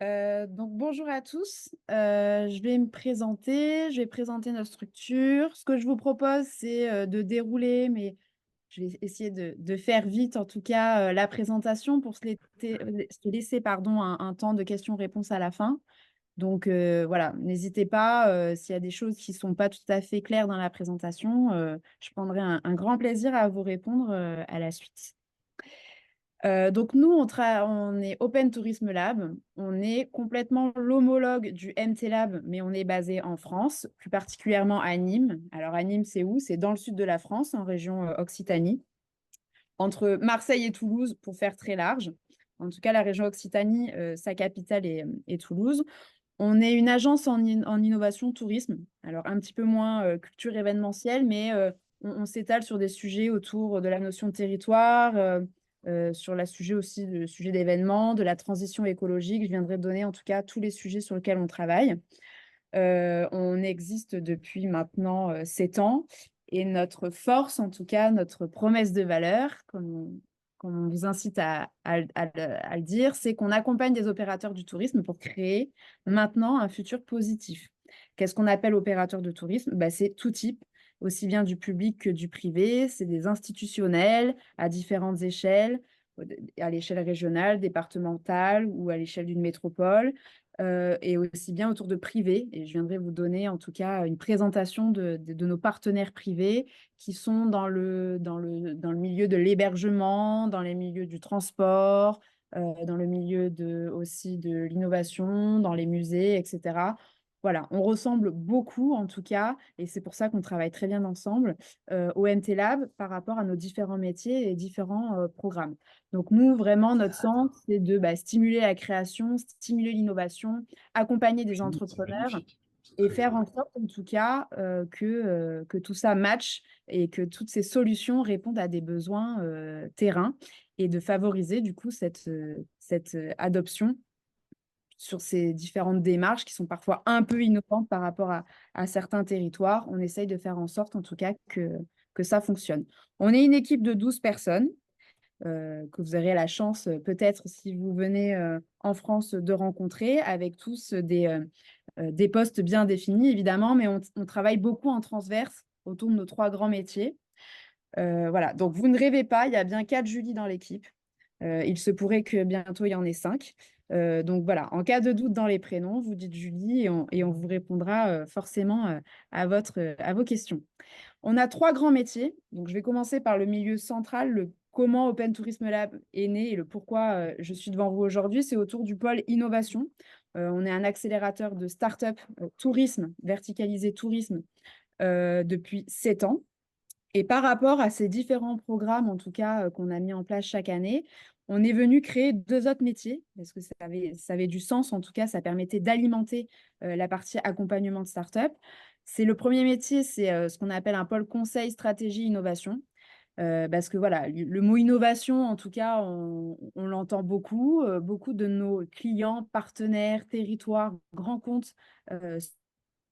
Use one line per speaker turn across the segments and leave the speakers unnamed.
Donc bonjour à tous. Je vais me présenter, je vais présenter notre structure. Ce que je vous propose, c'est de dérouler, mais je vais essayer de faire vite, en tout cas, la présentation pour se laisser pardon, un temps de questions-réponses à la fin. Donc voilà, n'hésitez pas, s'il y a des choses qui ne sont pas tout à fait claires dans la présentation, je prendrai un grand plaisir à vous répondre à la suite. Donc nous, on est Open Tourisme Lab. On est complètement l'homologue du MT Lab, mais on est basé en France, plus particulièrement à Nîmes. Alors à Nîmes, c'est où? C'est dans le sud de la France, en région Occitanie, entre Marseille et Toulouse, pour faire très large. En tout cas, la région Occitanie, sa capitale est Toulouse. On est une agence en innovation tourisme, alors un petit peu moins culture événementielle, mais on s'étale sur des sujets autour de la notion de territoire, sur le sujet d'événements, de la transition écologique. Je viendrai donner en tout cas tous les sujets sur lesquels on travaille. On existe depuis maintenant 7 ans et notre force, en tout cas notre promesse de valeur, comme on vous incite à le dire, c'est qu'on accompagne des opérateurs du tourisme pour créer maintenant un futur positif. Qu'est-ce qu'on appelle opérateur de tourisme? C'est tout type, aussi bien du public que du privé. C'est des institutionnels à différentes échelles, à l'échelle régionale, départementale ou à l'échelle d'une métropole, et aussi bien autour de privés. Et je viendrai vous donner en tout cas une présentation de nos partenaires privés qui sont dans le milieu de l'hébergement, dans les milieux du transport, dans le milieu aussi de l'innovation, dans les musées, etc. Voilà, on ressemble beaucoup en tout cas, et c'est pour ça qu'on travaille très bien ensemble au MT Lab par rapport à nos différents métiers et différents programmes. Donc nous, vraiment, notre centre, c'est de stimuler la création, stimuler l'innovation, accompagner des
C'est
entrepreneurs
magnifique, c'est
et
très
faire
joli.
en sorte, en tout cas, que tout ça matche et que toutes ces solutions répondent à des besoins terrain et de favoriser, du coup, cette adoption sur ces différentes démarches qui sont parfois un peu innovantes par rapport à certains territoires. On essaye de faire en sorte, en tout cas, que ça fonctionne. On est une équipe de 12 personnes que vous aurez la chance, peut-être, si vous venez en France, de rencontrer, avec tous des postes bien définis, évidemment, mais on travaille beaucoup en transverse autour de nos 3 grands métiers. Voilà, donc vous ne rêvez pas, il y a bien 4 Julie dans l'équipe. Il se pourrait que bientôt il y en ait 5. Donc voilà, en cas de doute dans les prénoms, vous dites Julie et on vous répondra forcément à vos questions. On a 3 grands métiers. Donc je vais commencer par le milieu central, le comment Open Tourism Lab est né et le pourquoi je suis devant vous aujourd'hui. C'est autour du pôle innovation. On est un accélérateur de start-up tourisme, verticalisé tourisme, depuis 7 ans. Et par rapport à ces différents programmes, en tout cas, qu'on a mis en place chaque année, on est venu créer 2 autres métiers parce que ça avait du sens. En tout cas, ça permettait d'alimenter la partie accompagnement de start-up. C'est le premier métier, c'est ce qu'on appelle un pôle conseil, stratégie, innovation. Parce que voilà, le mot innovation, en tout cas, on l'entend beaucoup. Beaucoup de nos clients, partenaires, territoires, grands comptes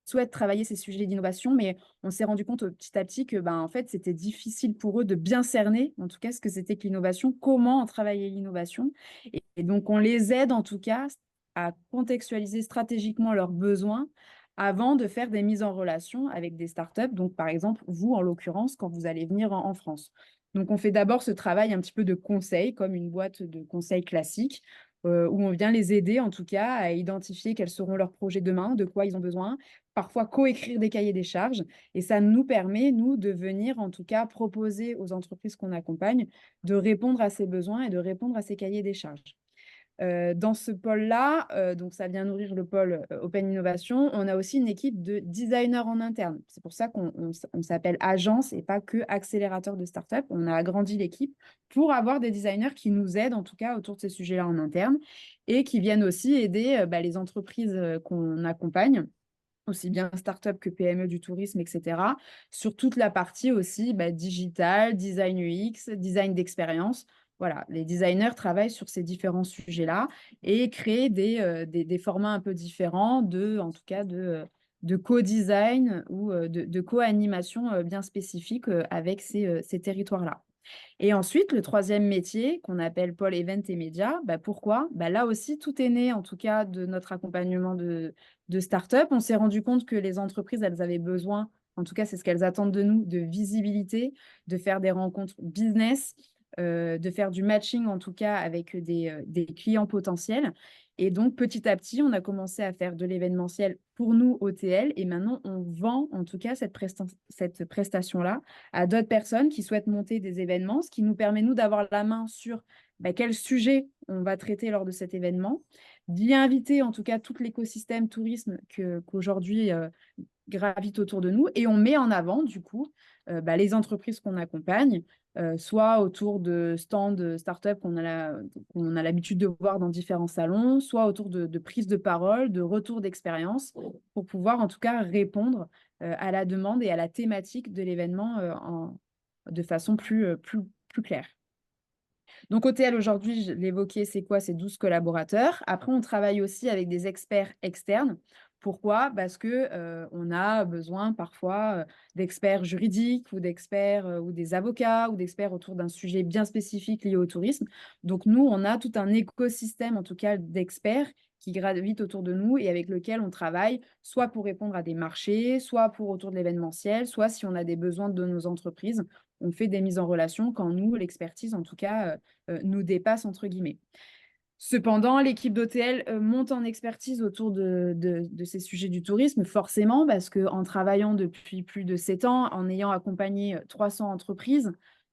souhaitent travailler ces sujets d'innovation, mais on s'est rendu compte petit à petit que en fait, c'était difficile pour eux de bien cerner, en tout cas, ce que c'était que l'innovation, comment travailler l'innovation. Et donc, on les aide, en tout cas, à contextualiser stratégiquement leurs besoins avant de faire des mises en relation avec des startups. Donc, par exemple, vous, en l'occurrence, quand vous allez venir en France. Donc, on fait d'abord ce travail un petit peu de conseil, comme une boîte de conseil classique, où on vient les aider, en tout cas, à identifier quels seront leurs projets demain, de quoi ils ont besoin, parfois coécrire des cahiers des charges. Et ça nous permet, nous, de venir, en tout cas, proposer aux entreprises qu'on accompagne de répondre à ces besoins et de répondre à ces cahiers des charges. Dans ce pôle-là, donc ça vient nourrir le pôle Open Innovation, on a aussi une équipe de designers en interne. C'est pour ça qu'on s'appelle agence et pas que accélérateur de start-up. On a agrandi l'équipe pour avoir des designers qui nous aident, en tout cas, autour de ces sujets-là en interne et qui viennent aussi aider les entreprises qu'on accompagne, aussi bien start-up que PME du tourisme, etc., sur toute la partie aussi digital, design UX, design d'expérience. Voilà, les designers travaillent sur ces différents sujets-là et créent des formats un peu différents en tout cas, de co-design ou de co-animation bien spécifiques avec ces territoires-là. Et ensuite, le troisième métier qu'on appelle pôle event et médias, pourquoi? Là aussi, tout est né, en tout cas, de notre accompagnement de start-up. On s'est rendu compte que les entreprises, elles avaient besoin, en tout cas, c'est ce qu'elles attendent de nous, de visibilité, de faire des rencontres business, de faire du matching, en tout cas, avec des clients potentiels. Et donc, petit à petit, on a commencé à faire de l'événementiel pour nous, OTL, et maintenant, on vend, en tout cas, cette prestation-là à d'autres personnes qui souhaitent monter des événements, ce qui nous permet, nous, d'avoir la main sur quel sujet on va traiter lors de cet événement, d'y inviter, en tout cas, tout l'écosystème tourisme qu'aujourd'hui gravite autour de nous, et on met en avant, du coup, les entreprises qu'on accompagne, soit autour de stands de start-up qu'on a l'habitude de voir dans différents salons, soit autour de prises de parole, de retours d'expérience, pour pouvoir en tout cas répondre à la demande et à la thématique de l'événement de façon plus claire. Donc, OTL, aujourd'hui, je l'évoquais, c'est quoi? C'est 12 collaborateurs. Après, on travaille aussi avec des experts externes. Pourquoi? Parce que on a besoin parfois d'experts juridiques ou d'experts ou des avocats ou d'experts autour d'un sujet bien spécifique lié au tourisme. Donc, nous, on a tout un écosystème, en tout cas, d'experts qui gravitent autour de nous et avec lequel on travaille, soit pour répondre à des marchés, soit pour autour de l'événementiel, soit si on a des besoins de nos entreprises, on fait des mises en relation quand nous, l'expertise, en tout cas, nous dépasse, entre guillemets. Cependant, l'équipe d'OTL monte en expertise autour de ces sujets du tourisme, forcément, parce qu'en travaillant depuis plus de 7 ans, en ayant accompagné 300 entreprises,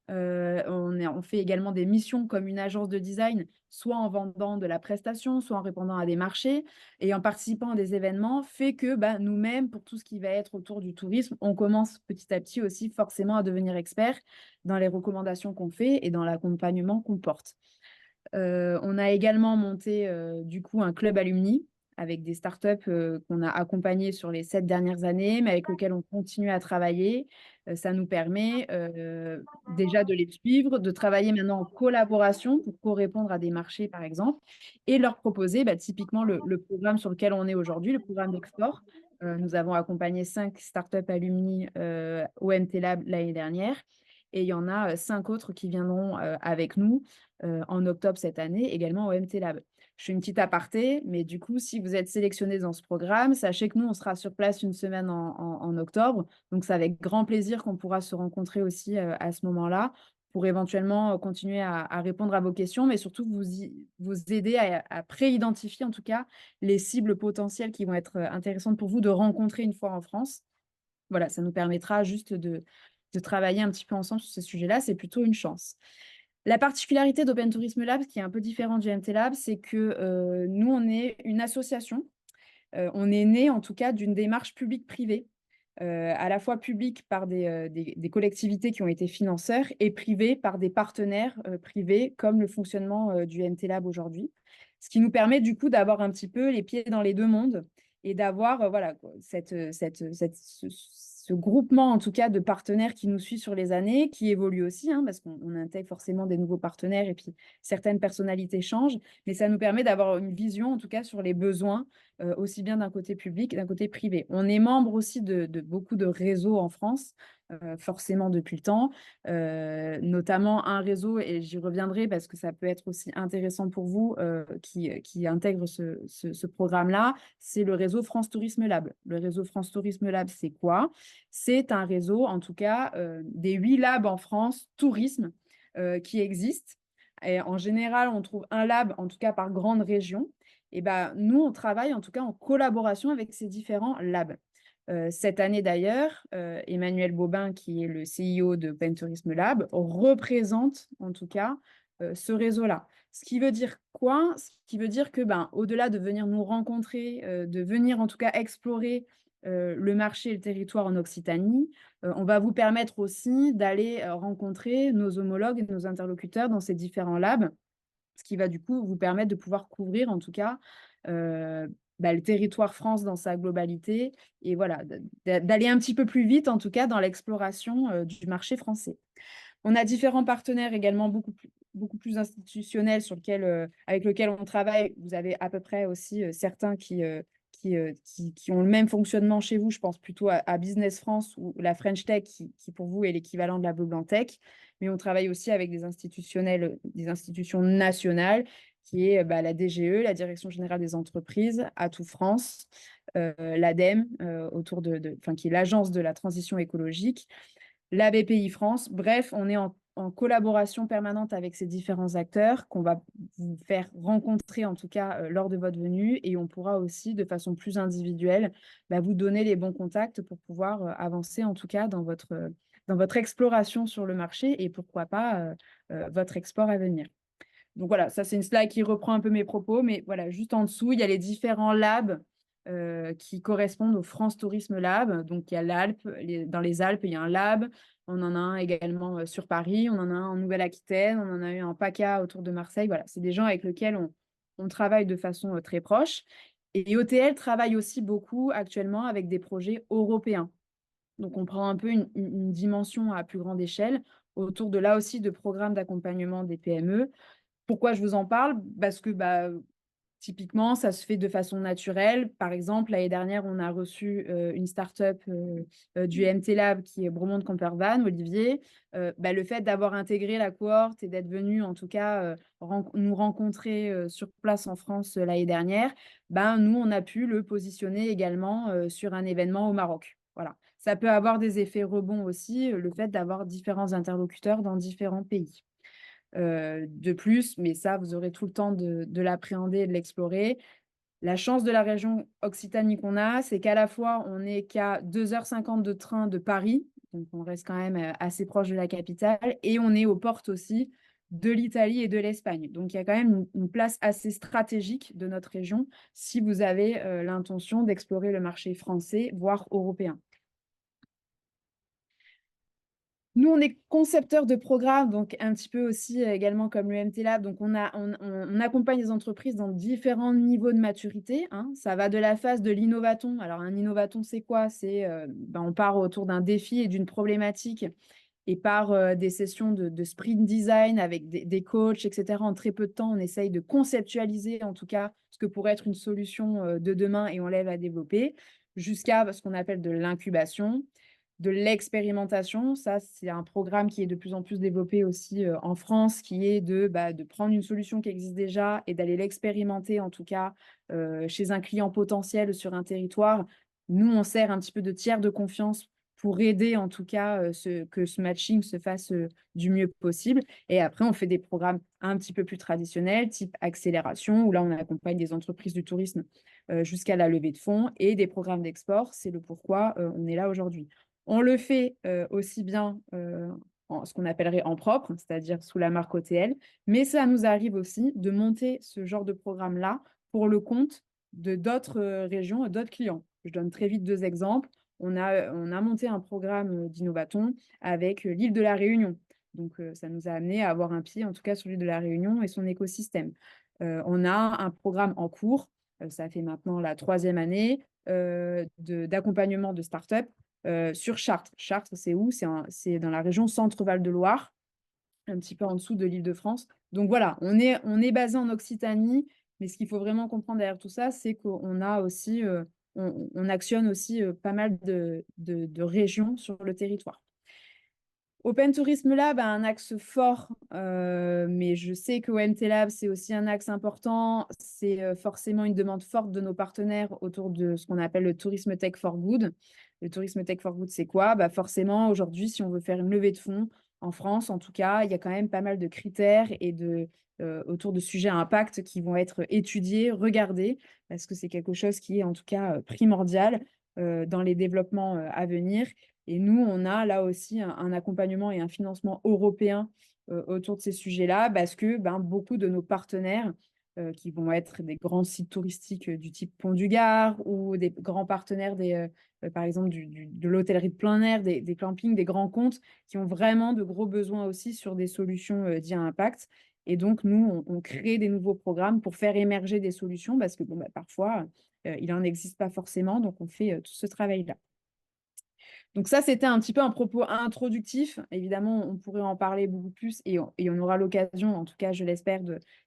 on fait également des missions comme une agence de design, soit en vendant de la prestation, soit en répondant à des marchés, et en participant à des événements, fait que nous-mêmes, pour tout ce qui va être autour du tourisme, on commence petit à petit aussi forcément à devenir expert dans les recommandations qu'on fait et dans l'accompagnement qu'on porte. On a également monté du coup un club alumni avec des startups qu'on a accompagnées sur les 7 dernières années, mais avec lesquelles on continue à travailler. Ça nous permet déjà de les suivre, de travailler maintenant en collaboration pour co-répondre à des marchés, par exemple, et leur proposer typiquement le programme sur lequel on est aujourd'hui, le programme d'Explore. Nous avons accompagné 5 startups alumni au MT Lab l'année dernière. Et il y en a 5 autres qui viendront avec nous en octobre cette année, également au MT Lab. Je fais une petite aparté, mais du coup, si vous êtes sélectionné dans ce programme, sachez que nous, on sera sur place une semaine en octobre. Donc, c'est avec grand plaisir qu'on pourra se rencontrer aussi à ce moment-là pour éventuellement continuer à répondre à vos questions, mais surtout vous aider à pré-identifier en tout cas les cibles potentielles qui vont être intéressantes pour vous de rencontrer une fois en France. Voilà, ça nous permettra juste de travailler un petit peu ensemble sur ces sujets-là. C'est plutôt une chance. La particularité d'Open Tourism Lab, qui est un peu différent du MT Lab, c'est que nous, on est une association. On est né, en tout cas, d'une démarche publique-privée, à la fois publique par des collectivités qui ont été financeurs et privée par des partenaires privés, comme le fonctionnement du MT Lab aujourd'hui. Ce qui nous permet, du coup, d'avoir un petit peu les pieds dans les deux mondes et d'avoir voilà, ce groupement, en tout cas, de partenaires qui nous suivent sur les années, qui évoluent aussi, parce qu'on intègre forcément des nouveaux partenaires et puis certaines personnalités changent, mais ça nous permet d'avoir une vision, en tout cas, sur les besoins, aussi bien d'un côté public que d'un côté privé. On est membre aussi de beaucoup de réseaux en France, forcément depuis le temps, notamment un réseau, et j'y reviendrai parce que ça peut être aussi intéressant pour vous, qui intègre ce programme-là, c'est le réseau France Tourisme Lab. Le réseau France Tourisme Lab, c'est quoi? C'est un réseau, en tout cas, des 8 labs en France, tourisme, qui existent. Et en général, on trouve un lab, en tout cas par grande région. Et nous, on travaille en tout cas en collaboration avec ces différents labs. Cette année d'ailleurs, Emmanuel Bobin, qui est le CIO de Open Tourism Lab, représente en tout cas ce réseau-là. Ce qui veut dire quoi? Ce qui veut dire que au-delà de venir nous rencontrer, de venir en tout cas explorer le marché et le territoire en Occitanie, on va vous permettre aussi d'aller rencontrer nos homologues et nos interlocuteurs dans ces différents labs, ce qui va du coup vous permettre de pouvoir couvrir en tout cas le territoire France dans sa globalité et voilà, d'aller un petit peu plus vite en tout cas dans l'exploration du marché français. On a différents partenaires également beaucoup plus institutionnels avec lesquels on travaille. Vous avez à peu près aussi certains qui ont le même fonctionnement chez vous. Je pense plutôt à Business France ou la French Tech, qui pour vous est l'équivalent de la Bleu Blanc Tech. Mais on travaille aussi avec des institutions nationales, qui est la DGE, la Direction Générale des Entreprises, Atout France, l'ADEME, qui est l'Agence de la transition écologique, la BPI France. Bref, on est en collaboration permanente avec ces différents acteurs qu'on va vous faire rencontrer, en tout cas lors de votre venue, et on pourra aussi, de façon plus individuelle, vous donner les bons contacts pour pouvoir avancer, en tout cas, dans votre exploration sur le marché et pourquoi pas votre export à venir. Donc voilà, ça c'est une slide qui reprend un peu mes propos, mais voilà, juste en dessous, il y a les différents labs qui correspondent au France Tourisme Lab. Donc il y a l'Alpe, dans les Alpes, il y a un lab. On en a un également sur Paris, on en a un en Nouvelle-Aquitaine, on en a eu un PACA autour de Marseille. Voilà, c'est des gens avec lesquels on travaille de façon très proche. Et OTL travaille aussi beaucoup actuellement avec des projets européens. Donc on prend un peu une dimension à plus grande échelle autour de là aussi de programmes d'accompagnement des PME. Pourquoi je vous en parle? Parce que typiquement, ça se fait de façon naturelle. Par exemple, l'année dernière, on a reçu une start-up du MT Lab qui est Bromont de Campervan, Olivier. Le fait d'avoir intégré la cohorte et d'être venu, en tout cas, nous rencontrer sur place en France l'année dernière, nous, on a pu le positionner également sur un événement au Maroc. Voilà. Ça peut avoir des effets rebonds aussi, le fait d'avoir différents interlocuteurs dans différents pays. De plus, mais ça, vous aurez tout le temps de l'appréhender et de l'explorer. La chance de la région Occitanie qu'on a, c'est qu'à la fois, on n'est qu'à 2h50 de train de Paris, donc on reste quand même assez proche de la capitale, et on est aux portes aussi de l'Italie et de l'Espagne. Donc, il y a quand même une place assez stratégique de notre région si vous avez l'intention d'explorer le marché français, voire européen. Nous, on est concepteurs de programmes, donc un petit peu aussi également comme le MT Lab. Donc, on accompagne les entreprises dans différents niveaux de maturité. Ça va de la phase de l'innovaton. Alors, un innovaton, c'est quoi? C'est on part autour d'un défi et d'une problématique et par des sessions de sprint design avec des coachs, etc. En très peu de temps, on essaye de conceptualiser, en tout cas, ce que pourrait être une solution de demain et on l'aide à développer, jusqu'à ce qu'on appelle de l'incubation, de l'expérimentation. Ça, c'est un programme qui est de plus en plus développé aussi en France, qui est de prendre une solution qui existe déjà et d'aller l'expérimenter, en tout cas, chez un client potentiel sur un territoire. Nous, on sert un petit peu de tiers de confiance pour aider, en tout cas, que ce matching se fasse du mieux possible. Et après, on fait des programmes un petit peu plus traditionnels, type accélération, où là, on accompagne des entreprises du tourisme jusqu'à la levée de fonds, et des programmes d'export. C'est le pourquoi on est là aujourd'hui. On le fait aussi bien ce qu'on appellerait en propre, c'est-à-dire sous la marque OTL, mais ça nous arrive aussi de monter ce genre de programme-là pour le compte de d'autres régions, d'autres clients. Je donne très vite 2 exemples. On a monté un programme d'Innovaton avec l'île de la Réunion. Donc, ça nous a amené à avoir un pied, en tout cas, sur l'île de la Réunion et son écosystème. On a un programme en cours, ça fait maintenant la 3e année, d'accompagnement de start-up sur Chartres. Chartres, c'est où? C'est dans la région Centre-Val de Loire, un petit peu en dessous de l'Île-de-France. Donc voilà, on est basé en Occitanie, mais ce qu'il faut vraiment comprendre derrière tout ça, c'est qu'on a aussi, on actionne aussi pas mal de régions sur le territoire. Open Tourisme Lab a un axe fort, mais je sais que OMT Lab, c'est aussi un axe important. C'est forcément une demande forte de nos partenaires autour de ce qu'on appelle le tourisme tech for good. Le tourisme tech for good, c'est quoi? Forcément, aujourd'hui, si on veut faire une levée de fonds, en France, en tout cas, il y a quand même pas mal de critères et autour de sujets à impact qui vont être étudiés, regardés, parce que c'est quelque chose qui est en tout cas primordial dans les développements à venir. Et nous, on a là aussi un accompagnement et un financement européen autour de ces sujets-là, parce que beaucoup de nos partenaires, qui vont être des grands sites touristiques du type Pont du Gard ou des grands partenaires, par exemple, de l'hôtellerie de plein air, des campings, des grands comptes, qui ont vraiment de gros besoins aussi sur des solutions dites à impact. Et donc, nous, on crée des nouveaux programmes pour faire émerger des solutions, parce que parfois, il n'en existe pas forcément. Donc, on fait tout ce travail-là. Donc ça, c'était un petit peu un propos introductif. Évidemment, on pourrait en parler beaucoup plus et on aura l'occasion, en tout cas, je l'espère,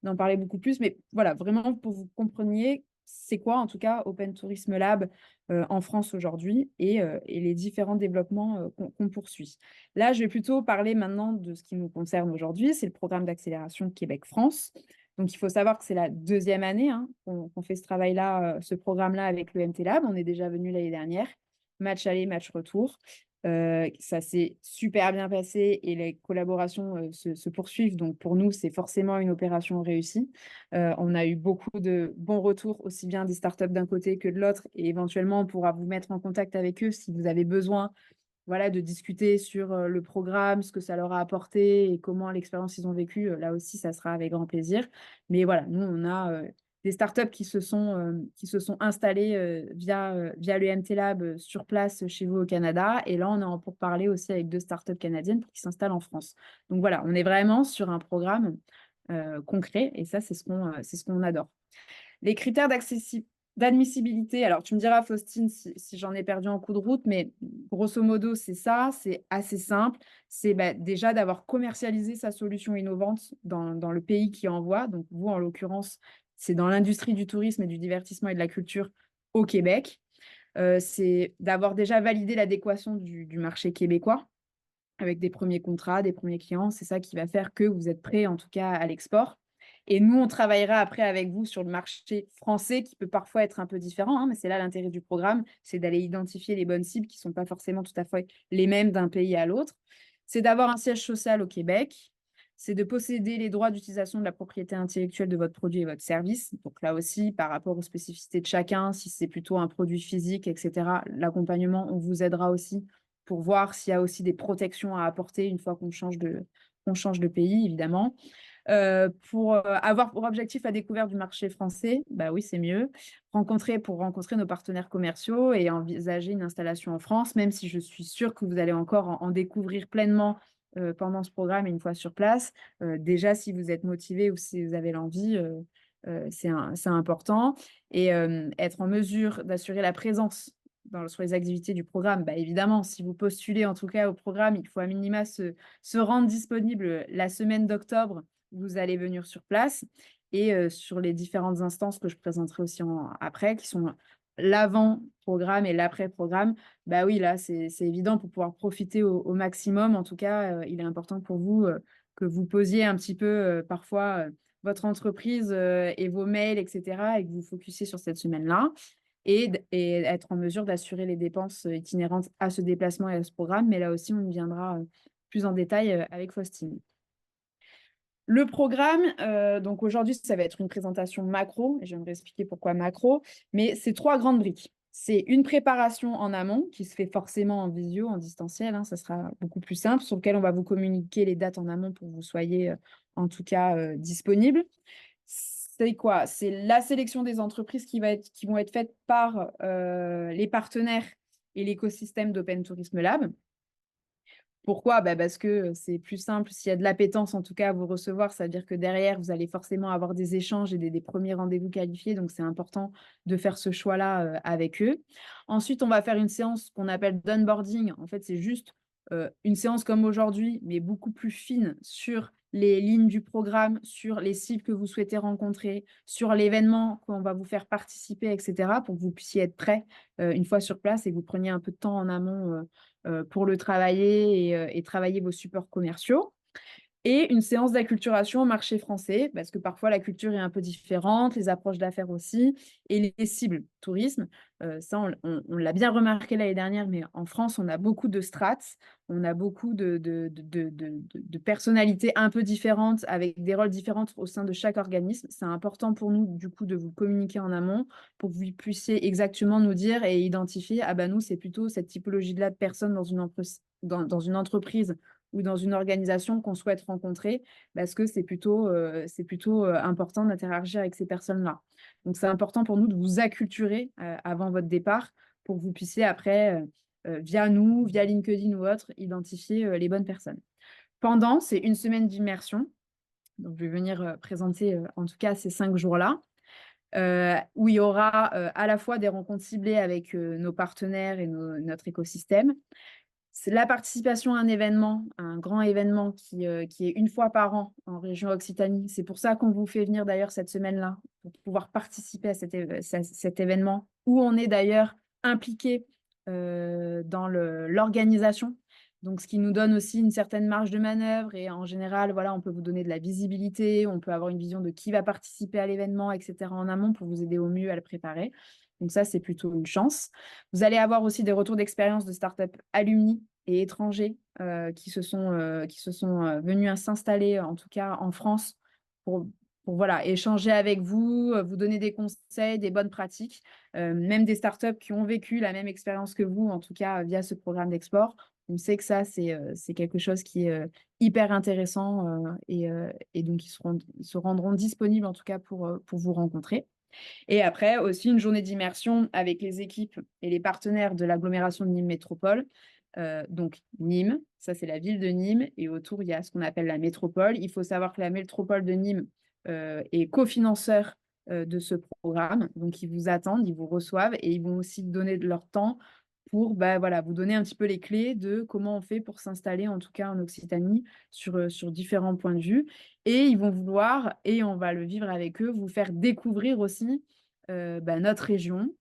d'en parler beaucoup plus. Mais voilà, vraiment pour que vous compreniez c'est quoi en tout cas Open Tourisme Lab en France aujourd'hui et les différents développements qu'on poursuit. Là, je vais plutôt parler maintenant de ce qui nous concerne aujourd'hui, c'est le programme d'accélération Québec-France. Donc, il faut savoir que c'est la deuxième année qu'on fait ce travail-là, ce programme-là avec le MT Lab. On est déjà venu l'année dernière, match aller, match retour. Ça s'est super bien passé et les collaborations se poursuivent. Donc, pour nous, c'est forcément une opération réussie. On a eu beaucoup de bons retours, aussi bien des startups d'un côté que de l'autre. Et éventuellement, on pourra vous mettre en contact avec eux si vous avez besoin voilà, de discuter sur le programme, ce que ça leur a apporté et comment l'expérience ils ont vécu. Là aussi, ça sera avec grand plaisir. Mais voilà, nous, on a des startups qui se sont installées via le MT Lab sur place chez vous au Canada. Et là, on est en pourparlers aussi avec 2 startups canadiennes pour qu'ils s'installent en France. Donc voilà, on est vraiment sur un programme concret et ça, c'est ce qu'on adore. Les critères d'admissibilité, alors tu me diras, Faustine, si j'en ai perdu en coup de route, mais grosso modo, c'est ça, c'est assez simple. C'est déjà d'avoir commercialisé sa solution innovante dans le pays qui envoie. Donc, vous, en l'occurrence, c'est dans l'industrie du tourisme et du divertissement et de la culture au Québec. C'est d'avoir déjà validé l'adéquation du marché québécois avec des premiers contrats, des premiers clients. C'est ça qui va faire que vous êtes prêt, en tout cas, à l'export. Et nous, on travaillera après avec vous sur le marché français qui peut parfois être un peu différent, mais c'est là l'intérêt du programme, c'est d'aller identifier les bonnes cibles qui ne sont pas forcément tout à fait les mêmes d'un pays à l'autre. C'est d'avoir un siège social au Québec, c'est de posséder les droits d'utilisation de la propriété intellectuelle de votre produit et votre service. Donc là aussi, par rapport aux spécificités de chacun, si c'est plutôt un produit physique, etc., l'accompagnement, on vous aidera aussi pour voir s'il y a aussi des protections à apporter une fois qu'on change de pays, évidemment. Pour avoir pour objectif la découverte du marché français, bah oui, c'est mieux. Pour rencontrer nos partenaires commerciaux et envisager une installation en France, même si je suis sûre que vous allez encore en découvrir pleinement pendant ce programme et une fois sur place. Déjà, si vous êtes motivé ou si vous avez l'envie, c'est important. Et être en mesure d'assurer la présence sur les activités du programme, bah évidemment, si vous postulez en tout cas au programme, il faut à minima se rendre disponible la semaine d'octobre. Vous allez venir sur place et sur les différentes instances que je présenterai aussi après, qui sont l'avant-programme et l'après-programme. Bah oui, là, c'est évident pour pouvoir profiter au maximum. En tout cas, il est important pour vous que vous posiez un petit peu parfois votre entreprise et vos mails, etc., et que vous focussiez sur cette semaine-là et être en mesure d'assurer les dépenses itinérantes à ce déplacement et à ce programme. Mais là aussi, on y viendra plus en détail avec Faustine. Le programme, donc aujourd'hui, ça va être une présentation macro, et j'aimerais expliquer pourquoi macro, mais c'est 3 grandes briques. C'est une préparation en amont, qui se fait forcément en visio, en distanciel, ça sera beaucoup plus simple, sur lequel on va vous communiquer les dates en amont pour que vous soyez en tout cas disponibles. C'est quoi? C'est la sélection des entreprises qui vont être faites par les partenaires et l'écosystème d'Open Tourisme Lab. Pourquoi? Parce que c'est plus simple. S'il y a de l'appétence, en tout cas, à vous recevoir, ça veut dire que derrière, vous allez forcément avoir des échanges et des premiers rendez-vous qualifiés. Donc, c'est important de faire ce choix-là avec eux. Ensuite, on va faire une séance qu'on appelle d'onboarding. En fait, c'est juste une séance comme aujourd'hui, mais beaucoup plus fine sur les lignes du programme, sur les cibles que vous souhaitez rencontrer, sur l'événement qu'on va vous faire participer, etc., pour que vous puissiez être prêt une fois sur place et que vous preniez un peu de temps en amont pour le travailler et travailler vos supports commerciaux. Et une séance d'acculturation au marché français, parce que parfois la culture est un peu différente, les approches d'affaires aussi, et les cibles tourisme. Ça, on l'a bien remarqué l'année dernière, mais en France, on a beaucoup de strates, on a beaucoup de personnalités un peu différentes, avec des rôles différents au sein de chaque organisme. C'est important pour nous, du coup, de vous communiquer en amont pour que vous puissiez exactement nous dire et identifier, ah ben nous, c'est plutôt cette typologie-là de personnes dans une entreprise ou dans une organisation qu'on souhaite rencontrer, parce que c'est plutôt important d'interagir avec ces personnes-là. Donc, c'est important pour nous de vous acculturer avant votre départ pour que vous puissiez après, via nous, via LinkedIn ou autre, identifier les bonnes personnes. Pendant, c'est une semaine d'immersion. Donc, je vais venir présenter en tout cas ces 5 jours-là. Où il y aura à la fois des rencontres ciblées avec nos partenaires et notre écosystème. C'est la participation à un événement, à un grand événement qui est une fois par an en région Occitanie. C'est pour ça qu'on vous fait venir d'ailleurs cette semaine-là, pour pouvoir participer à cet événement, où on est d'ailleurs impliqué dans l'organisation. Donc, ce qui nous donne aussi une certaine marge de manœuvre. Et en général, voilà, on peut vous donner de la visibilité, on peut avoir une vision de qui va participer à l'événement, etc. en amont pour vous aider au mieux à le préparer. Donc ça, c'est plutôt une chance. Vous allez avoir aussi des retours d'expérience de startups alumni et étrangers qui se sont venus à s'installer, en tout cas en France, pour, voilà, échanger avec vous, vous donner des conseils, des bonnes pratiques, même des startups qui ont vécu la même expérience que vous, en tout cas via ce programme d'export. On sait que ça, c'est quelque chose qui est hyper intéressant et donc ils se rendront disponibles en tout cas pour vous rencontrer. Et après, aussi une journée d'immersion avec les équipes et les partenaires de l'agglomération de Nîmes Métropole. Donc, Nîmes, ça c'est la ville de Nîmes, et autour, il y a ce qu'on appelle la métropole. Il faut savoir que la métropole de Nîmes est cofinanceur de ce programme. Donc, ils vous attendent, ils vous reçoivent et ils vont aussi donner de leur temps pour voilà, vous donner un petit peu les clés de comment on fait pour s'installer, en tout cas en Occitanie, sur différents points de vue. Et ils vont vouloir, et on va le vivre avec eux, vous faire découvrir aussi notre région,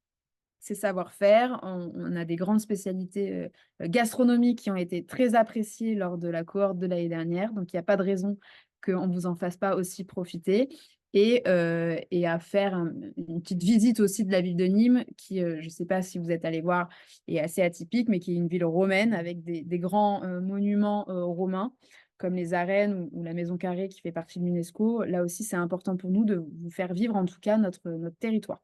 ses savoir-faire. On a des grandes spécialités gastronomiques qui ont été très appréciées lors de la cohorte de l'année dernière. Donc, il n'y a pas de raison qu'on ne vous en fasse pas aussi profiter. Et à faire une petite visite aussi de la ville de Nîmes, qui, je ne sais pas si vous êtes allé voir, est assez atypique, mais qui est une ville romaine avec des grands monuments romains, comme les arènes ou la Maison Carrée qui fait partie de l'UNESCO. Là aussi, c'est important pour nous de vous faire vivre en tout cas notre territoire.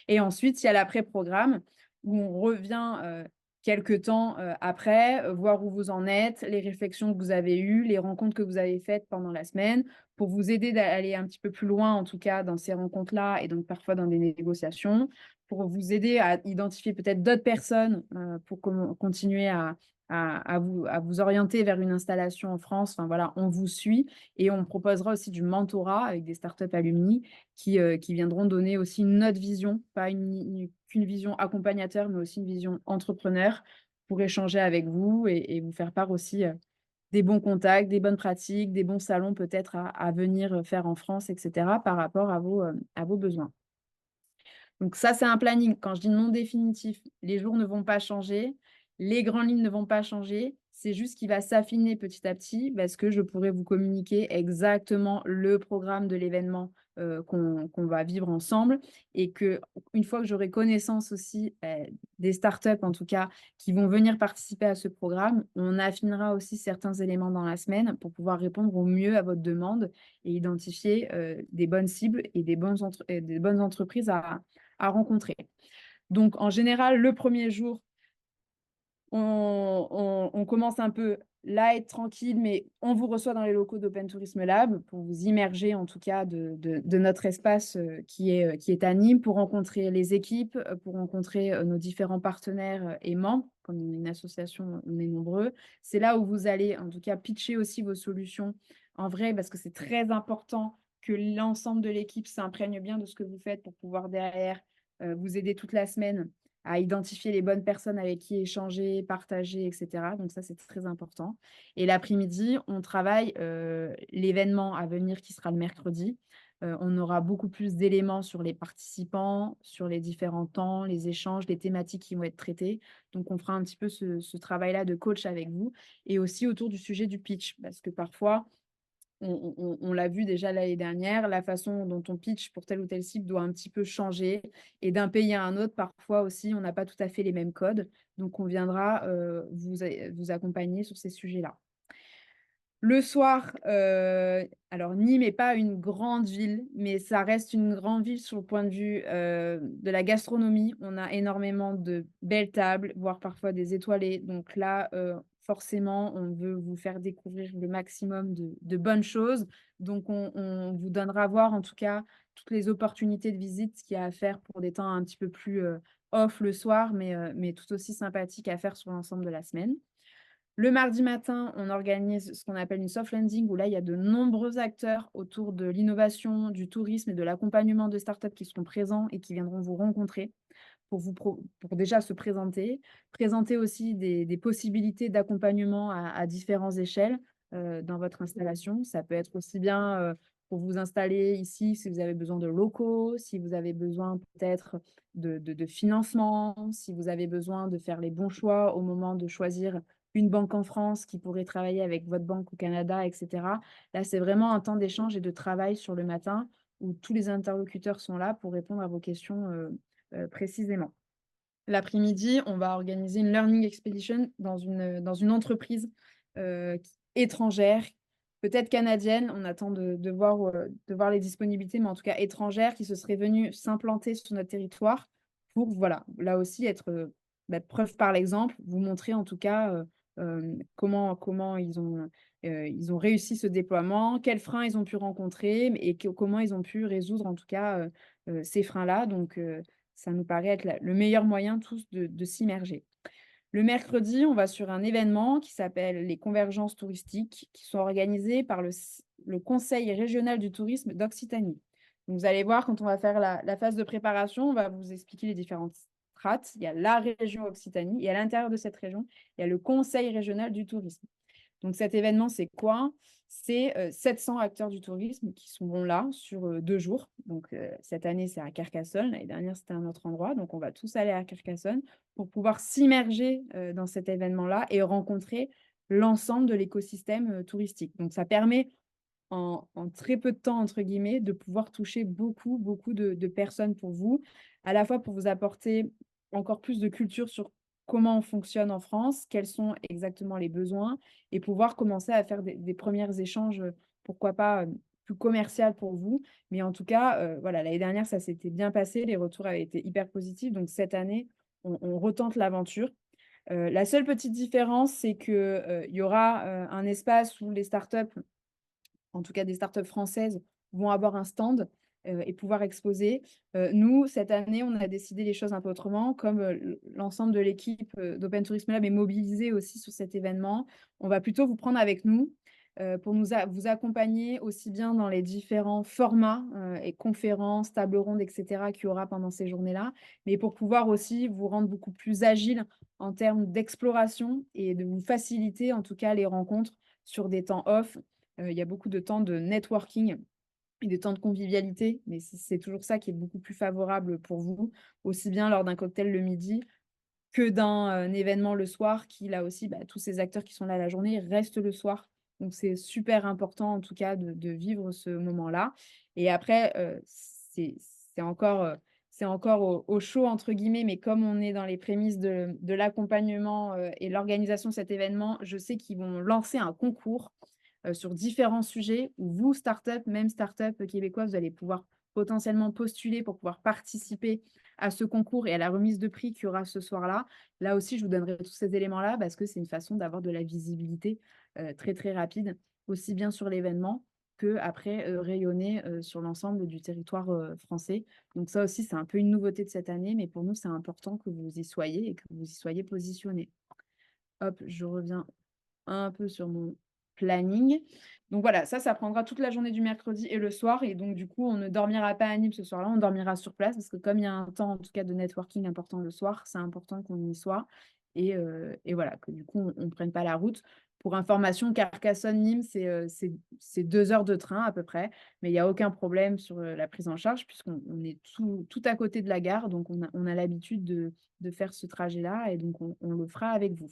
Et ensuite, il y a l'après-programme où on revient quelques temps après, voir où vous en êtes, les réflexions que vous avez eues, les rencontres que vous avez faites pendant la semaine, pour vous aider d'aller un petit peu plus loin, en tout cas, dans ces rencontres-là et donc parfois dans des négociations, pour vous aider à identifier peut-être d'autres personnes pour continuer à vous orienter vers une installation en France. Enfin voilà, on vous suit et on proposera aussi du mentorat avec des startups alumni qui viendront donner aussi une autre vision, pas qu'une vision accompagnateur, mais aussi une vision entrepreneur pour échanger avec vous et vous faire part aussi des bons contacts, des bonnes pratiques, des bons salons peut-être à venir faire en France, etc., par rapport à vos besoins. Donc ça, c'est un planning. Quand je dis non définitif, les jours ne vont pas changer, les grandes lignes ne vont pas changer. C'est juste qu'il va s'affiner petit à petit parce que je pourrai vous communiquer exactement le programme de l'événement qu'on va vivre ensemble et que une fois que j'aurai connaissance aussi des startups, en tout cas, qui vont venir participer à ce programme, on affinera aussi certains éléments dans la semaine pour pouvoir répondre au mieux à votre demande et identifier des bonnes cibles et des bonnes entreprises à rencontrer. Donc, en général, le premier jour, on commence un peu light, tranquille, mais on vous reçoit dans les locaux d'Open Tourisme Lab pour vous immerger, en tout cas, de notre espace qui est à Nîmes, pour rencontrer les équipes, pour rencontrer nos différents partenaires et membres. Comme on est une association, on est nombreux. C'est là où vous allez, en tout cas, pitcher aussi vos solutions en vrai, parce que c'est très important que l'ensemble de l'équipe s'imprègne bien de ce que vous faites pour pouvoir derrière vous aider toute la semaine à identifier les bonnes personnes avec qui échanger, partager, etc. Donc ça, c'est très important. Et l'après-midi, on travaille l'événement à venir qui sera le mercredi. On aura beaucoup plus d'éléments sur les participants, sur les différents temps, les échanges, les thématiques qui vont être traitées. Donc, on fera un petit peu ce travail-là de coach avec vous et aussi autour du sujet du pitch, parce que parfois, on l'a vu déjà l'année dernière, la façon dont on pitch pour telle ou telle cible doit un petit peu changer. Et d'un pays à un autre, parfois aussi, on n'a pas tout à fait les mêmes codes. Donc, on viendra vous accompagner sur ces sujets-là. Le soir, alors Nîmes n'est pas une grande ville, mais ça reste une grande ville sur le point de vue de la gastronomie. On a énormément de belles tables, voire parfois des étoilées. Donc là, forcément, on veut vous faire découvrir le maximum de bonnes choses. Donc, on vous donnera à voir, en tout cas, toutes les opportunités de visite qu'il y a à faire pour des temps un petit peu plus off le soir, mais tout aussi sympathiques à faire sur l'ensemble de la semaine. Le mardi matin, on organise ce qu'on appelle une soft landing, où là, il y a de nombreux acteurs autour de l'innovation, du tourisme et de l'accompagnement de startups qui seront présents et qui viendront vous rencontrer pour déjà se présenter aussi des possibilités d'accompagnement à différentes échelles dans votre installation. Ça peut être aussi bien pour vous installer ici si vous avez besoin de locaux, si vous avez besoin peut-être de financement, si vous avez besoin de faire les bons choix au moment de choisir une banque en France qui pourrait travailler avec votre banque au Canada, etc. Là, c'est vraiment un temps d'échange et de travail sur le matin où tous les interlocuteurs sont là pour répondre à vos questions précisément. L'après-midi, on va organiser une Learning Expedition dans une entreprise étrangère, peut-être canadienne. On attend de voir les disponibilités, mais en tout cas étrangère, qui se serait venue s'implanter sur notre territoire pour, voilà, là aussi, être preuve par l'exemple, vous montrer en tout cas comment ils ont réussi ce déploiement, quels freins ils ont pu rencontrer et comment ils ont pu résoudre en tout cas ces freins-là. Donc, ça nous paraît être le meilleur moyen tous de s'immerger. Le mercredi, on va sur un événement qui s'appelle les convergences touristiques, qui sont organisées par le Conseil régional du tourisme d'Occitanie. Donc, vous allez voir, quand on va faire la phase de préparation, on va vous expliquer les différentes strates. Il y a la région Occitanie et à l'intérieur de cette région, il y a le Conseil régional du tourisme. Donc, cet événement, c'est quoi? C'est 700 acteurs du tourisme qui seront là sur 2 jours. Donc, cette année, c'est à Carcassonne. L'année dernière, c'était à un autre endroit. Donc, on va tous aller à Carcassonne pour pouvoir s'immerger dans cet événement-là et rencontrer l'ensemble de l'écosystème touristique. Donc, ça permet en très peu de temps, entre guillemets, de pouvoir toucher beaucoup, beaucoup de personnes pour vous, à la fois pour vous apporter encore plus de culture sur comment on fonctionne en France, quels sont exactement les besoins, et pouvoir commencer à faire des premiers échanges, pourquoi pas plus commercial pour vous. Mais en tout cas, voilà, l'année dernière, ça s'était bien passé, les retours avaient été hyper positifs. Donc cette année, on retente l'aventure. La seule petite différence, c'est qu'il y aura un espace où les startups, en tout cas des startups françaises, vont avoir un stand et pouvoir exposer. Nous, cette année, on a décidé les choses un peu autrement. Comme l'ensemble de l'équipe d'Open Tourism Lab est mobilisée aussi sur cet événement, on va plutôt vous prendre avec nous pour vous accompagner aussi bien dans les différents formats et conférences, tables rondes, etc. qu'il y aura pendant ces journées-là, mais pour pouvoir aussi vous rendre beaucoup plus agile en termes d'exploration et de vous faciliter en tout cas les rencontres sur des temps off. Il y a beaucoup de temps de networking et de temps de convivialité, mais c'est toujours ça qui est beaucoup plus favorable pour vous, aussi bien lors d'un cocktail le midi que d'un événement le soir qui, là aussi, tous ces acteurs qui sont là la journée restent le soir. Donc, c'est super important, en tout cas, de vivre ce moment-là. Et après, c'est encore, c'est encore au chaud, entre guillemets, mais comme on est dans les prémices de l'accompagnement et l'organisation de cet événement, je sais qu'ils vont lancer un concours sur différents sujets où vous, start-up, même start-up québécoise, vous allez pouvoir potentiellement postuler pour pouvoir participer à ce concours et à la remise de prix qu'il y aura ce soir-là. Là aussi, je vous donnerai tous ces éléments-là parce que c'est une façon d'avoir de la visibilité très, très rapide, aussi bien sur l'événement que après rayonner sur l'ensemble du territoire français. Donc ça aussi, c'est un peu une nouveauté de cette année, mais pour nous, c'est important que vous y soyez et que vous y soyez positionnés. Hop, je reviens un peu sur mon planning. Donc voilà, ça prendra toute la journée du mercredi et le soir. Et donc, du coup, on ne dormira pas à Nîmes ce soir-là, on dormira sur place parce que comme il y a un temps, en tout cas, de networking important le soir, c'est important qu'on y soit. Et voilà, que du coup, on ne prenne pas la route. Pour information, Carcassonne-Nîmes, c'est 2 heures de train à peu près, mais il n'y a aucun problème sur la prise en charge puisqu'on est tout à côté de la gare, donc on a l'habitude de faire ce trajet-là et donc on le fera avec vous.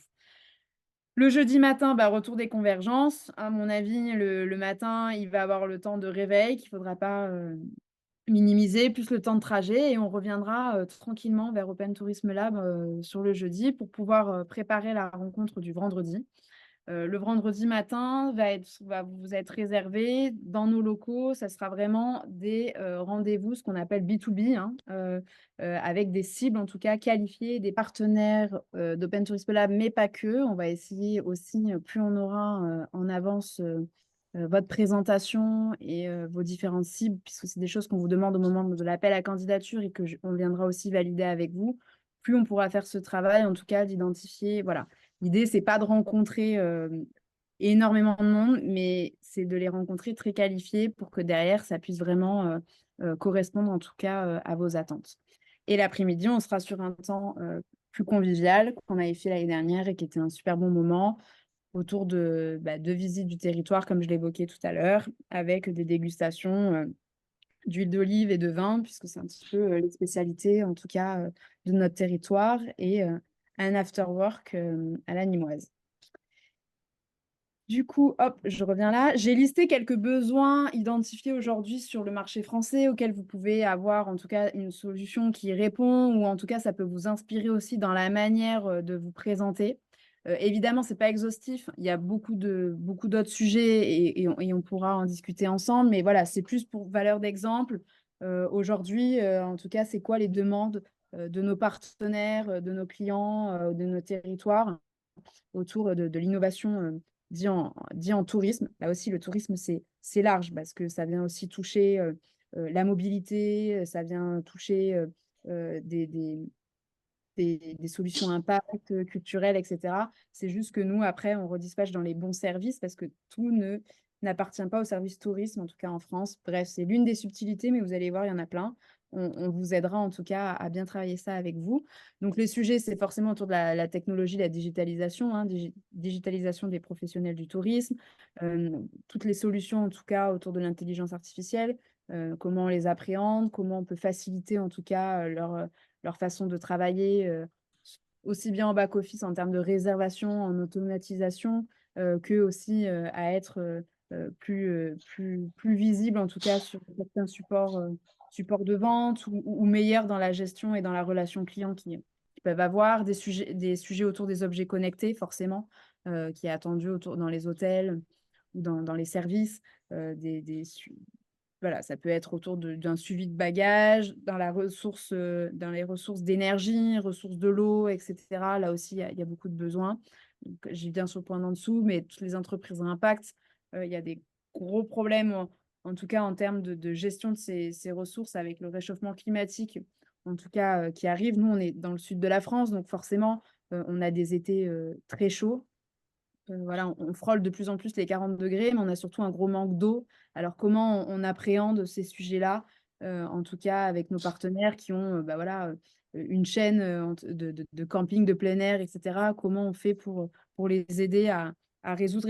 Le jeudi matin, retour des convergences. À mon avis, le matin, il va avoir le temps de réveil qu'il ne faudra pas minimiser, plus le temps de trajet. Et on reviendra tranquillement vers Open Tourism Lab sur le jeudi pour pouvoir préparer la rencontre du vendredi. Le vendredi matin va vous être réservé dans nos locaux. Ça sera vraiment des rendez-vous, ce qu'on appelle B2B, hein, avec des cibles en tout cas qualifiées, des partenaires d'Open Tourism Lab, mais pas que. On va essayer aussi, plus on aura en avance votre présentation et vos différentes cibles, puisque c'est des choses qu'on vous demande au moment de l'appel à candidature et qu'on viendra aussi valider avec vous, plus on pourra faire ce travail, en tout cas d'identifier, voilà. L'idée, c'est pas de rencontrer énormément de monde, mais c'est de les rencontrer très qualifiés pour que derrière, ça puisse vraiment correspondre en tout cas à vos attentes. Et l'après-midi, on sera sur un temps plus convivial qu'on avait fait l'année dernière et qui était un super bon moment autour de visite du territoire, comme je l'évoquais tout à l'heure, avec des dégustations d'huile d'olive et de vin, puisque c'est un petit peu les spécialités, en tout cas, de notre territoire, et un after-work à la Nîmoise. Du coup, hop, je reviens là. J'ai listé quelques besoins identifiés aujourd'hui sur le marché français auxquels vous pouvez avoir en tout cas une solution qui répond, ou en tout cas ça peut vous inspirer aussi dans la manière de vous présenter. Évidemment, ce n'est pas exhaustif. Il y a beaucoup d'autres sujets et on pourra en discuter ensemble. Mais voilà, c'est plus pour valeur d'exemple. Aujourd'hui, en tout cas, c'est quoi les demandes de nos partenaires, de nos clients, de nos territoires autour de l'innovation dit en tourisme. Là aussi, le tourisme, c'est large parce que ça vient aussi toucher la mobilité, ça vient toucher des solutions impact culturelles, etc. C'est juste que nous, après, on redispatche dans les bons services parce que tout n'appartient pas au service tourisme, en tout cas en France. Bref, c'est l'une des subtilités, mais vous allez voir, il y en a plein. On vous aidera en tout cas à bien travailler ça avec vous. Donc, les sujets, c'est forcément autour de la technologie, la digitalisation, hein, digitalisation des professionnels du tourisme, toutes les solutions en tout cas autour de l'intelligence artificielle, comment on les appréhende, comment on peut faciliter en tout cas leur façon de travailler, aussi bien en back-office en termes de réservation, en automatisation, que aussi à être plus visible, en tout cas sur certains supports de vente, ou meilleur dans la gestion et dans la relation client qu'ils peuvent avoir. Des sujets autour des objets connectés, forcément, qui est attendu dans les hôtels ou dans les services, voilà, ça peut être autour d'un suivi de bagages, dans dans les ressources d'énergie, ressources de l'eau, etc. Là aussi, il y a beaucoup de besoins. J'y viens sur le point d'en dessous, mais toutes les entreprises à impact, il y a des gros problèmes, en tout cas en termes de gestion de ces ressources avec le réchauffement climatique, en tout cas qui arrive. Nous, on est dans le sud de la France, donc forcément, on a des étés très chauds. Voilà, on frôle de plus en plus les 40 degrés, mais on a surtout un gros manque d'eau. Alors, comment on appréhende ces sujets-là, en tout cas avec nos partenaires qui ont voilà, une chaîne de camping de plein air, etc. Comment on fait pour les aider à résoudre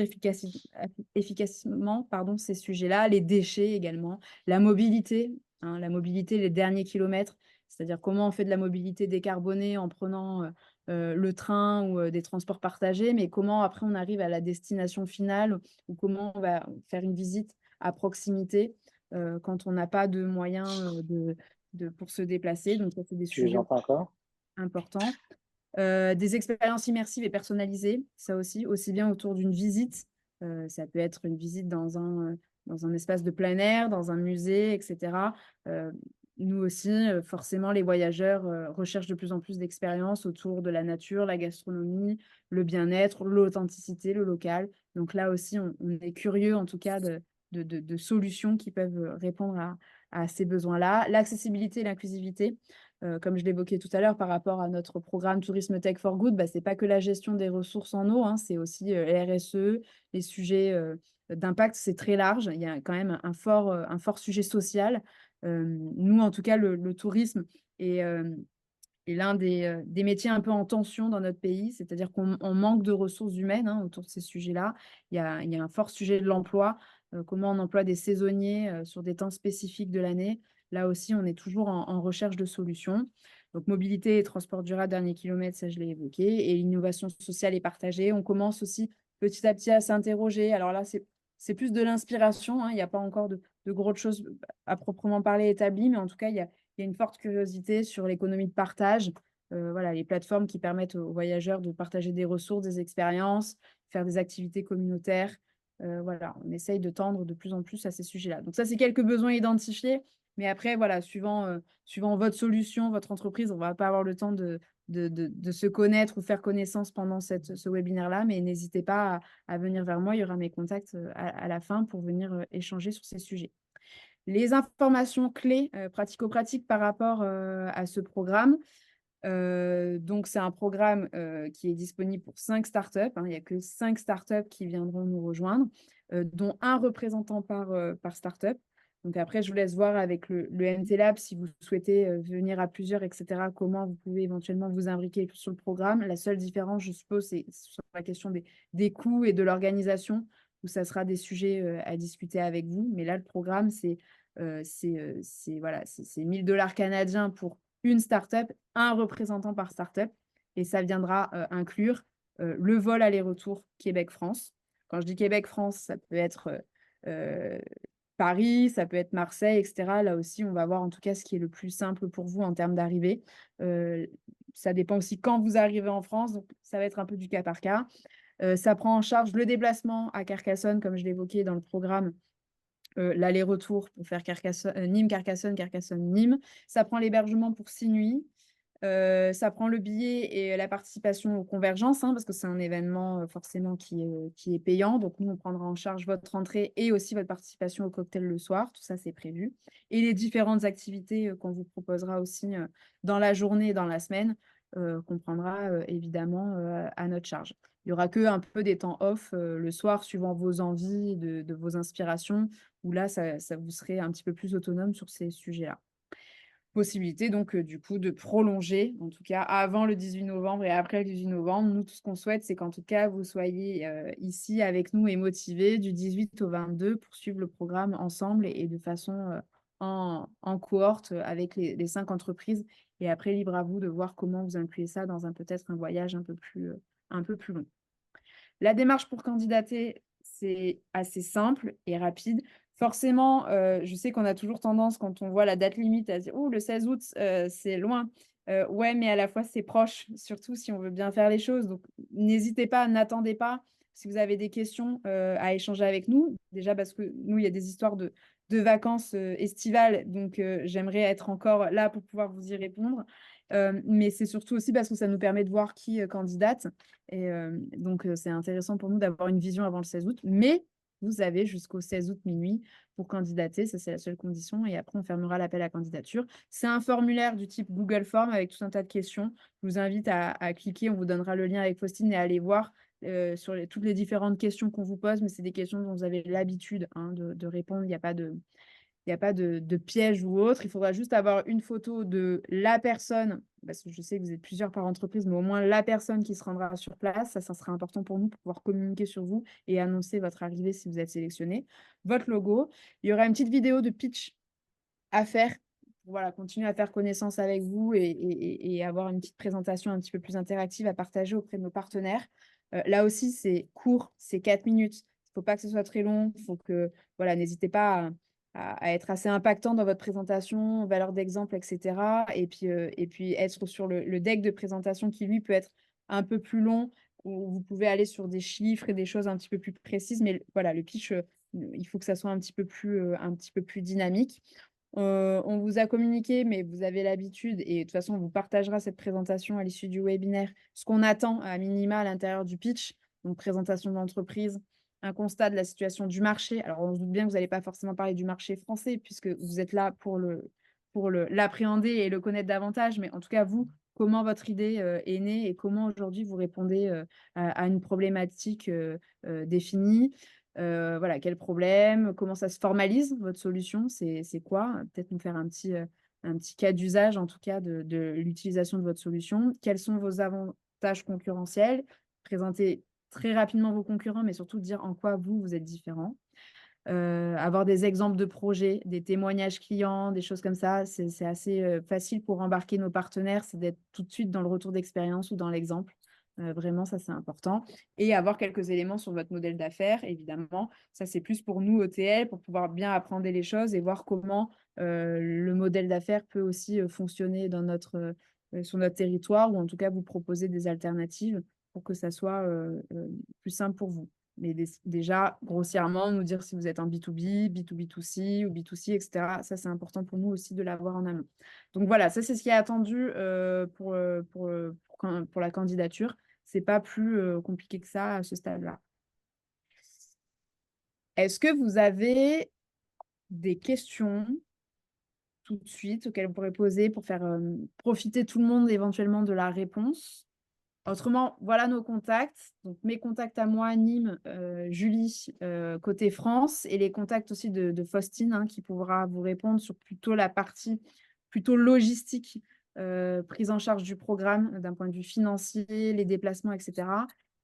efficacement ces sujets-là, les déchets également, la mobilité, hein, les derniers kilomètres, c'est-à-dire comment on fait de la mobilité décarbonée en prenant le train ou des transports partagés, mais comment après on arrive à la destination finale, ou comment on va faire une visite à proximité quand on n'a pas de moyens pour se déplacer. Donc ça, c'est des
Tu les
sujets
entends encore?
importants. Des expériences immersives et personnalisées, ça aussi bien autour d'une visite. Ça peut être une visite dans un espace de plein air, dans un musée, etc. Euh, Nous aussi, forcément, les voyageurs recherchent de plus en plus d'expériences autour de la nature, la gastronomie, le bien-être, l'authenticité, le local. Donc là aussi, on est curieux en tout cas de solutions qui peuvent répondre à ces besoins-là. L'accessibilité et l'inclusivité, comme je l'évoquais tout à l'heure par rapport à notre programme Tourisme Tech for Good, ce n'est pas que la gestion des ressources en eau, hein, c'est aussi RSE, les sujets d'impact, c'est très large. Il y a quand même un fort sujet social. Nous, en tout cas, le tourisme est l'un des métiers un peu en tension dans notre pays, c'est-à-dire qu'on manque de ressources humaines autour de ces sujets-là. Il y a un fort sujet de l'emploi, comment on emploie des saisonniers sur des temps spécifiques de l'année. Là aussi, on est toujours en recherche de solutions. Donc, mobilité et transport durable, dernier kilomètre, ça je l'ai évoqué. Et l'innovation sociale et partagée. On commence aussi petit à petit à s'interroger. Alors là, c'est plus de l'inspiration, hein. Il n'y a pas encore de grosses choses à proprement parler établies, mais en tout cas, il y a une forte curiosité sur l'économie de partage. Voilà, les plateformes qui permettent aux voyageurs de partager des ressources, des expériences, faire des activités communautaires. Voilà, on essaye de tendre de plus en plus à ces sujets-là. Donc ça, c'est quelques besoins identifiés. Mais après, voilà, suivant votre solution, votre entreprise, on ne va pas avoir le temps de se connaître ou faire connaissance pendant ce webinaire-là, mais n'hésitez pas à venir vers moi. Il y aura mes contacts à la fin pour venir échanger sur ces sujets. Les informations clés pratico-pratiques par rapport à ce programme. Donc, c'est un programme qui est disponible pour 5 startups. Hein. Il n'y a que 5 startups qui viendront nous rejoindre, dont un représentant par startup. Donc après, je vous laisse voir avec le MT Lab si vous souhaitez venir à plusieurs, etc., comment vous pouvez éventuellement vous imbriquer sur le programme. La seule différence, je suppose, c'est sur la question des coûts et de l'organisation, où ça sera des sujets à discuter avec vous. Mais là, le programme, voilà, c'est 1 000 $ canadiens pour une startup, un représentant par startup. Et ça viendra inclure le vol aller-retour Québec-France. Quand je dis Québec-France, ça peut être Paris, ça peut être Marseille, etc. Là aussi, on va voir en tout cas ce qui est le plus simple pour vous en termes d'arrivée. Ça dépend aussi quand vous arrivez en France, donc ça va être un peu du cas par cas. Ça prend en charge le déplacement à Carcassonne, comme je l'évoquais dans le programme, l'aller-retour pour faire Nîmes-Carcassonne, Carcassonne-Nîmes. Ça prend l'hébergement pour 6 nuits. Ça prend le billet et la participation aux convergences, parce que c'est un événement forcément qui est payant. Donc, nous, on prendra en charge votre entrée et aussi votre participation au cocktail le soir. Tout ça, c'est prévu. Et les différentes activités qu'on vous proposera aussi dans la journée et dans la semaine, qu'on prendra évidemment à notre charge. Il n'y aura que un peu des temps off le soir, suivant vos envies, de vos inspirations, où là, ça vous serez un petit peu plus autonome sur ces sujets-là. Possibilité donc du coup de prolonger, en tout cas avant le 18 novembre et après le 18 novembre. Nous, tout ce qu'on souhaite, c'est qu'en tout cas, vous soyez ici avec nous et motivés du 18 au 22 pour suivre le programme ensemble et de façon en cohorte avec les 5 entreprises. Et après, libre à vous de voir comment vous incluez ça dans peut-être un voyage un peu plus long. La démarche pour candidater, c'est assez simple et rapide. Forcément, je sais qu'on a toujours tendance, quand on voit la date limite, à dire « Oh, le 16 août, c'est loin ». Ouais, mais à la fois, c'est proche, surtout si on veut bien faire les choses. Donc, n'hésitez pas, n'attendez pas. Si vous avez des questions à échanger avec nous, déjà parce que nous, il y a des histoires de vacances estivales, donc j'aimerais être encore là pour pouvoir vous y répondre. Mais c'est surtout aussi parce que ça nous permet de voir qui candidate. Et donc, c'est intéressant pour nous d'avoir une vision avant le 16 août. Mais vous avez jusqu'au 16 août minuit pour candidater. Ça, c'est la seule condition. Et après, on fermera l'appel à candidature. C'est un formulaire du type Google Form avec tout un tas de questions. Je vous invite à cliquer. On vous donnera le lien avec Faustine et à aller voir sur toutes les différentes questions qu'on vous pose. Mais c'est des questions dont vous avez l'habitude de répondre. Il n'y a pas de piège ou autre. Il faudra juste avoir une photo de la personne, parce que je sais que vous êtes plusieurs par entreprise, mais au moins la personne qui se rendra sur place. Ça sera important pour nous pour pouvoir communiquer sur vous et annoncer votre arrivée si vous êtes sélectionné. Votre logo. Il y aura une petite vidéo de pitch à faire. Voilà, continuer à faire connaissance avec vous et avoir une petite présentation un petit peu plus interactive à partager auprès de nos partenaires. Là aussi, c'est court, c'est 4 minutes. Il ne faut pas que ce soit très long. Il faut que, voilà, n'hésitez pas à être assez impactant dans votre présentation, valeur d'exemple, etc. Et puis être sur le deck de présentation qui, lui, peut être un peu plus long, où vous pouvez aller sur des chiffres et des choses un petit peu plus précises. Mais voilà, le pitch, il faut que ça soit un petit peu plus dynamique. On vous a communiqué, mais vous avez l'habitude, et de toute façon, on vous partagera cette présentation à l'issue du webinaire, ce qu'on attend à minima à l'intérieur du pitch, donc présentation d'entreprise, un constat de la situation du marché. Alors, on se doute bien que vous n'allez pas forcément parler du marché français, puisque vous êtes là pour l'appréhender et le connaître davantage, mais en tout cas, vous, comment votre idée est née et comment aujourd'hui vous répondez à une problématique définie. Voilà, quel problème, comment ça se formalise, votre solution, c'est quoi? Peut-être nous faire un petit cas d'usage, en tout cas, de l'utilisation de votre solution. Quels sont vos avantages concurrentiels? Présenter très rapidement vos concurrents, mais surtout dire en quoi vous êtes différent. Avoir des exemples de projets, des témoignages clients, des choses comme ça, c'est assez facile pour embarquer nos partenaires, c'est d'être tout de suite dans le retour d'expérience ou dans l'exemple. Vraiment, ça, c'est important. Et avoir quelques éléments sur votre modèle d'affaires, évidemment. Ça, c'est plus pour nous, OTL, pour pouvoir bien apprendre les choses et voir comment le modèle d'affaires peut aussi fonctionner sur notre territoire, ou en tout cas vous proposer des alternatives pour que ça soit plus simple pour vous. Mais déjà, grossièrement, nous dire si vous êtes en B2B, B2B2C ou B2C, etc. Ça, c'est important pour nous aussi de l'avoir en amont. Donc voilà, ça, c'est ce qui est attendu pour la candidature. C'est pas plus compliqué que ça à ce stade-là. Est-ce que vous avez des questions tout de suite auxquelles vous pourrez poser pour faire profiter tout le monde éventuellement de la réponse? Autrement, voilà nos contacts. Donc, mes contacts à moi, Nîmes, Julie, côté France, et les contacts aussi de Faustine, hein, qui pourra vous répondre sur plutôt la partie plutôt logistique, prise en charge du programme d'un point de vue financier, les déplacements, etc.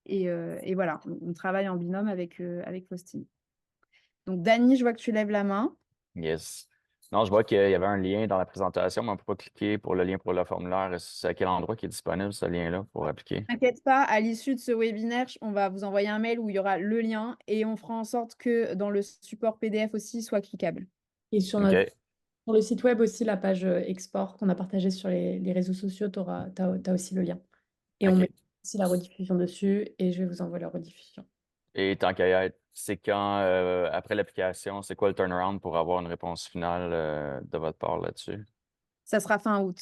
Et voilà, on travaille en binôme avec Faustine. Donc, Dany, je vois que tu lèves la main.
Yes. Non, je vois qu'il y avait un lien dans la présentation, mais on ne peut pas cliquer pour le lien pour le formulaire. C'est à quel endroit qui est disponible ce lien-là pour appliquer?
T'inquiète pas, à l'issue de ce webinaire, on va vous envoyer un mail où il y aura le lien et on fera en sorte que dans le support PDF aussi soit cliquable.
Et sur
OK.
sur le site web aussi, la page export qu'on a partagée sur les réseaux sociaux, t'as aussi le lien. Et on
OK.
met aussi la rediffusion dessus et je vais vous envoyer la rediffusion.
Et tant qu'à y être, c'est quand, après l'application, c'est quoi le turnaround pour avoir une réponse finale de votre part là-dessus?
Ça sera fin août.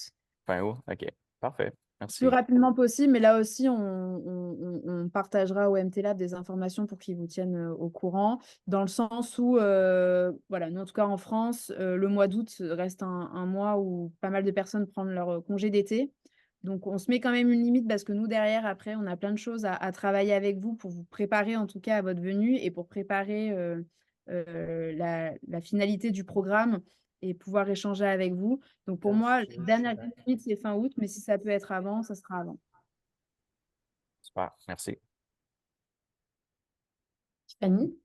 Fin août? OK. Parfait.
Plus
Merci.
rapidement possible, mais là aussi, on partagera au MT Lab des informations pour qu'ils vous tiennent au courant, dans le sens où, voilà, nous, en tout cas en France, le mois d'août reste un mois où pas mal de personnes prennent leur congé d'été. Donc, on se met quand même une limite parce que nous, derrière, après, on a plein de choses à travailler avec vous pour vous préparer, en tout cas, à votre venue et pour préparer la finalité du programme et pouvoir échanger avec vous. Donc, pour moi, la dernière limite, c'est fin août, mais si ça peut être avant, ça sera avant.
Super. Merci.
Fanny?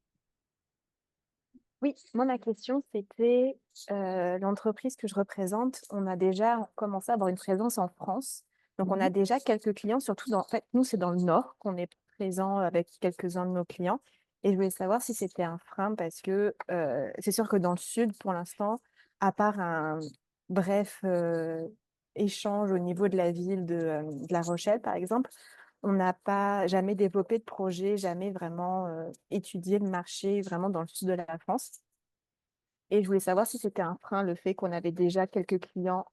Oui, moi, ma question, c'était l'entreprise que je représente. On a déjà commencé à avoir une présence en France. Donc, on a déjà quelques clients, surtout en fait, nous, c'est dans le Nord qu'on est présent avec quelques-uns de nos clients. Et je voulais savoir si c'était un frein parce que c'est sûr que dans le Sud, pour l'instant, à part un bref échange au niveau de la ville de La Rochelle, par exemple, on n'a pas jamais développé de projet, jamais vraiment étudié le marché vraiment dans le sud de la France. Et je voulais savoir si c'était un frein, le fait qu'on avait déjà quelques clients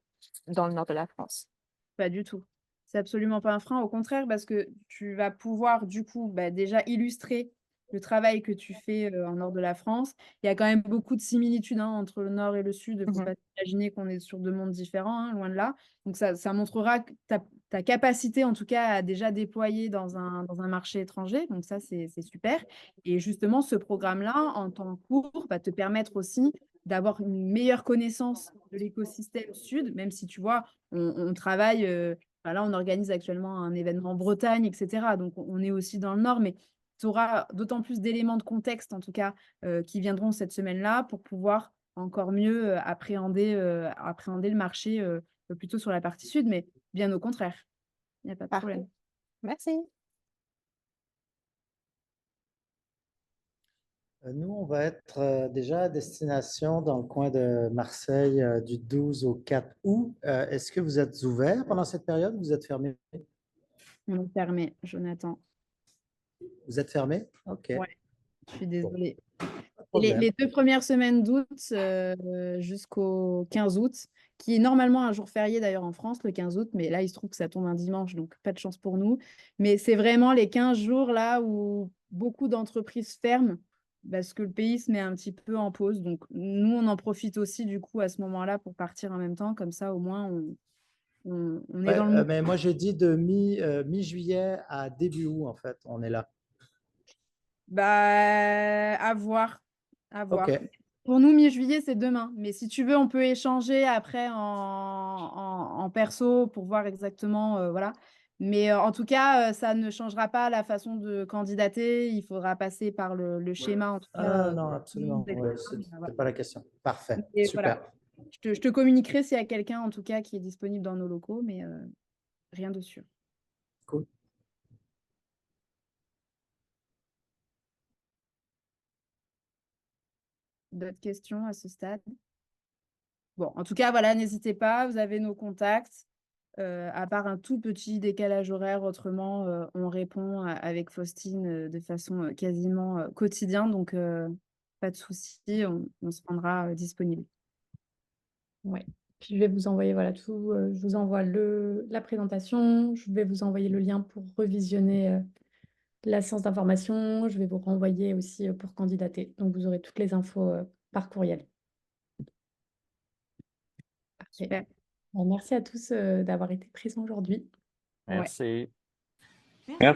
dans le nord de la France.
Pas du tout. C'est absolument pas un frein, au contraire, parce que tu vas pouvoir, du coup, bah, déjà illustrer le travail que tu fais en nord de la France. Il y a quand même beaucoup de similitudes hein, entre le nord et le sud. Il ne faut
Mhm.
pas imaginer qu'on est sur deux mondes différents, hein, loin de là. Donc, ça montrera que ta capacité, en tout cas, à déjà déployer dans un marché étranger. Donc, ça, c'est super. Et justement, ce programme-là, en temps court, va te permettre aussi d'avoir une meilleure connaissance de l'écosystème sud, même si tu vois, on travaille, enfin là, on organise actuellement un événement en Bretagne, etc. Donc, on est aussi dans le nord, mais tu auras d'autant plus d'éléments de contexte, en tout cas, qui viendront cette semaine-là pour pouvoir encore mieux appréhender le marché plutôt sur la partie sud, mais bien au contraire, il n'y a pas de
Parfait.
problème.
Merci.
Nous, on va être déjà à destination dans le coin de Marseille du 12 au 4 août. Est-ce que vous êtes ouvert pendant cette période ou vous êtes fermé?
On est fermé, Jonathan.
Vous êtes fermé? OK.
Ouais, je suis
Bon,
désolée.
pas de
Et
problème.
les 2 premières semaines d'août jusqu'au 15 août, qui est normalement un jour férié d'ailleurs en France, le 15 août, mais là, il se trouve que ça tombe un dimanche, donc pas de chance pour nous. Mais c'est vraiment les 15 jours là où beaucoup d'entreprises ferment parce que le pays se met un petit peu en pause. Donc, nous, on en profite aussi du coup à ce moment-là pour partir en même temps. Comme ça, au moins, on est
Ouais,
dans le mood.
mais moi, j'ai dit de mi-juillet à début août, en fait. On est là.
Bah, à voir. À voir.
OK.
Pour nous, mi-juillet, c'est demain. Mais si tu veux, on peut échanger après en perso pour voir exactement. Voilà. Mais en tout cas, ça ne changera pas la façon de candidater. Il faudra passer par le schéma, en tout
Ah
cas.
non, non, absolument. Ouais,
Voilà.
c'est pas la question. Parfait.
Et voilà.
Super.
Je te communiquerai s'il y a quelqu'un, en tout cas, qui est disponible dans nos locaux, mais rien de sûr.
Cool.
D'autres questions à ce stade? Bon, en tout cas, voilà, n'hésitez pas, vous avez nos contacts. À part un tout petit décalage horaire, autrement, on répond avec Faustine de façon quasiment quotidienne, donc pas de souci, on se rendra disponible.
Ouais. Puis je vais vous envoyer voilà tout. Je vous envoie la présentation. Je vais vous envoyer le lien pour revisionner la séance d'information. Je vais vous renvoyer aussi pour candidater. Donc vous aurez toutes les infos par courriel. Parfait.
Super.
Bon, merci à tous d'avoir été présents aujourd'hui.
Ouais.
Merci.
Merci.